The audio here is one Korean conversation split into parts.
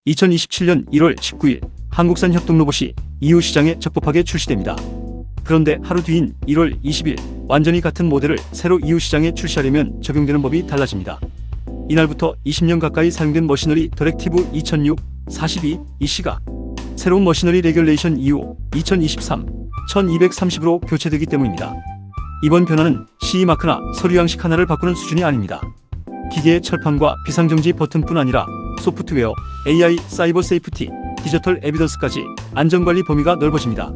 2027년 1월 19일 한국산 협동로봇이 EU 시장에 적법하게 출시됩니다. 그런데 하루 뒤인 1월 20일 완전히 같은 모델을 새로 EU 시장에 출시하려면 적용되는 법이 달라집니다. 이날부터 20년 가까이 사용된 머시너리 디렉티브 2006/42/EC가 새로운 머시너리 레귤레이션 EU 2023/1230으로 교체되기 때문입니다. 이번 변화는 CE 마크나 서류 양식 하나를 바꾸는 수준이 아닙니다. 기계의 철판과 비상정지 버튼뿐 아니라 소프트웨어, AI, 사이버 세이프티, 디지털 에비던스까지 안전관리 범위가 넓어집니다.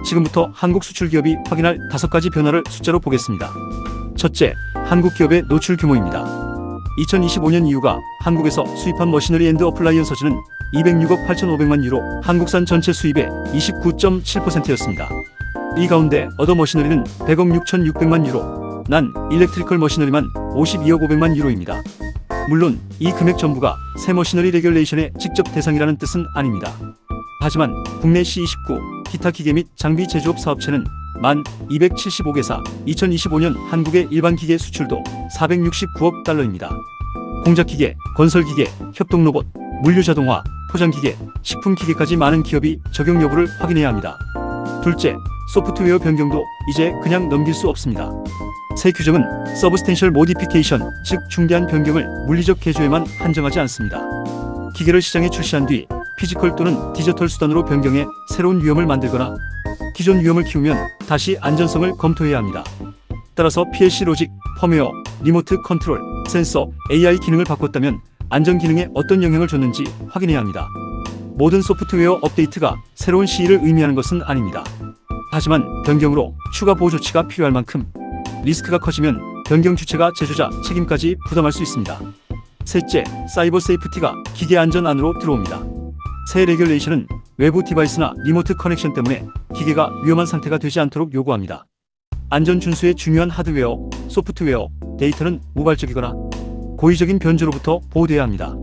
지금부터 한국 수출기업이 확인할 5가지 변화를 숫자로 보겠습니다. 첫째, 한국 기업의 노출 규모입니다. 2025년 EU가 한국에서 수입한 머시너리 앤드 어플라이언서즈는 206억 8,500만 유로, 한국산 전체 수입의 29.7%였습니다. 이 가운데 어더 머시너리는 100억 6,600만 유로, 난 일렉트리컬 머시너리만 52억 500만 유로입니다. 물론 이 금액 전부가 새 머시너리 레귤레이션의 직접 대상이라는 뜻은 아닙니다. 하지만 국내 C29 기타 기계 및 장비 제조업 사업체는 1,275개사, 2025년 한국의 일반 기계 수출도 469억 달러입니다. 공작기계, 건설기계, 협동로봇, 물류자동화, 포장기계, 식품기계까지 많은 기업이 적용 여부를 확인해야 합니다. 둘째, 소프트웨어 변경도 이제 그냥 넘길 수 없습니다. 새 규정은 서브스텐셜 모디피케이션, 즉 중대한 변경을 물리적 개조에만 한정하지 않습니다. 기계를 시장에 출시한 뒤 피지컬 또는 디지털 수단으로 변경해 새로운 위험을 만들거나 기존 위험을 키우면 다시 안전성을 검토해야 합니다. 따라서 PLC 로직, 펌웨어, 리모트 컨트롤, 센서, AI 기능을 바꿨다면 안전 기능에 어떤 영향을 줬는지 확인해야 합니다. 모든 소프트웨어 업데이트가 새로운 CE를 의미하는 것은 아닙니다. 하지만 변경으로 추가 보호 조치가 필요할 만큼 리스크가 커지면 변경 주체가 제조자 책임까지 부담할 수 있습니다. 셋째, 사이버 세이프티가 기계 안전 안으로 들어옵니다. 새 레귤레이션은 외부 디바이스나 리모트 커넥션 때문에 기계가 위험한 상태가 되지 않도록 요구합니다. 안전 준수의 중요한 하드웨어, 소프트웨어, 데이터는 우발적이거나 고의적인 변조로부터 보호되어야 합니다.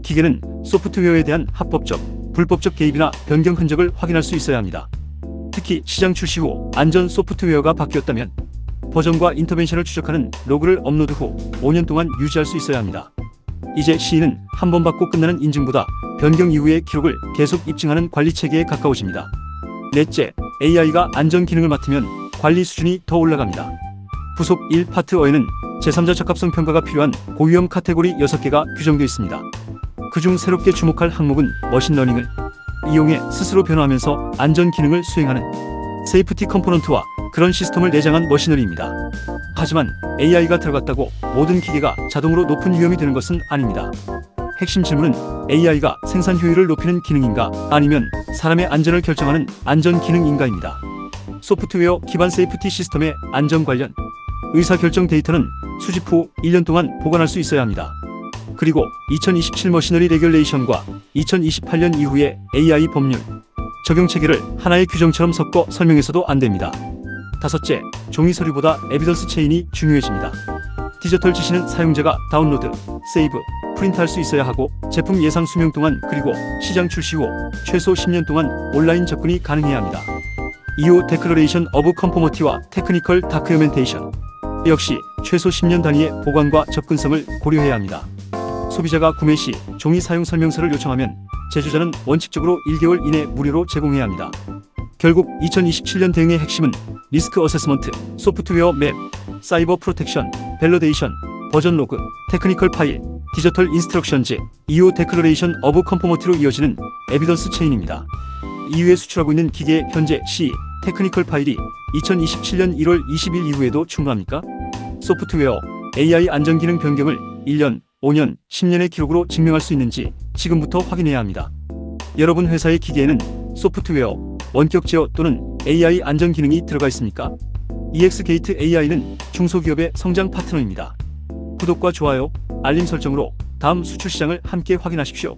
기계는 소프트웨어에 대한 합법적, 불법적 개입이나 변경 흔적을 확인할 수 있어야 합니다. 특히 시장 출시 후 안전 소프트웨어가 바뀌었다면 버전과 인터벤션을 추적하는 로그를 업로드 후 5년 동안 유지할 수 있어야 합니다. 이제 CE는 한 번 받고 끝나는 인증보다 변경 이후의 기록을 계속 입증하는 관리 체계에 가까워집니다. 넷째, AI가 안전 기능을 맡으면 관리 수준이 더 올라갑니다. 부속 1 파트 어에는 제3자 적합성 평가가 필요한 고위험 카테고리 6개가 규정되어 있습니다. 그중 새롭게 주목할 항목은 머신러닝을 이용해 스스로 변화하면서 안전 기능을 수행하는 세이프티 컴포넌트와 그런 시스템을 내장한 머시너리입니다. 하지만 AI가 들어갔다고 모든 기계가 자동으로 높은 위험이 되는 것은 아닙니다. 핵심 질문은 AI가 생산 효율을 높이는 기능인가 아니면 사람의 안전을 결정하는 안전 기능인가입니다. 소프트웨어 기반 세이프티 시스템의 안전 관련 의사결정 데이터는 수집 후 1년 동안 보관할 수 있어야 합니다. 그리고 2027 머시너리 레귤레이션과 2028년 이후의 AI 법률 적용 체계를 하나의 규정처럼 섞어 설명해서도 안 됩니다. 다섯째, 종이 서류보다 에비던스 체인이 중요해집니다. 디지털 지시는 사용자가 다운로드, 세이브, 프린트할 수 있어야 하고 제품 예상 수명 동안 그리고 시장 출시 후 최소 10년 동안 온라인 접근이 가능해야 합니다. EU 데클러레이션 오브 컨포머티와 테크니컬 다큐멘테이션 역시 최소 10년 단위의 보관과 접근성을 고려해야 합니다. 소비자가 구매 시 종이 사용 설명서를 요청하면 제조자는 원칙적으로 1개월 이내 무료로 제공해야 합니다. 결국 2027년 대응의 핵심은 리스크 어세스먼트, 소프트웨어 맵, 사이버 프로텍션, 밸리데이션, 버전 로그, 테크니컬 파일, 디지털 인스트럭션즈, EU 데클러레이션 오브 컨포머티로 이어지는 에비던스 체인입니다. EU에 수출하고 있는 기계의 현재 CE, 테크니컬 파일이 2027년 1월 20일 이후에도 충분합니까? 소프트웨어, AI 안전 기능 변경을 1년, 5년, 10년의 기록으로 증명할 수 있는지 지금부터 확인해야 합니다. 여러분 회사의 기계에는 소프트웨어, 원격 제어 또는 AI 안전 기능이 들어가 있습니까? EX게이트 AI는 중소기업의 성장 파트너입니다. 구독과 좋아요, 알림 설정으로 다음 수출 시장을 함께 확인하십시오.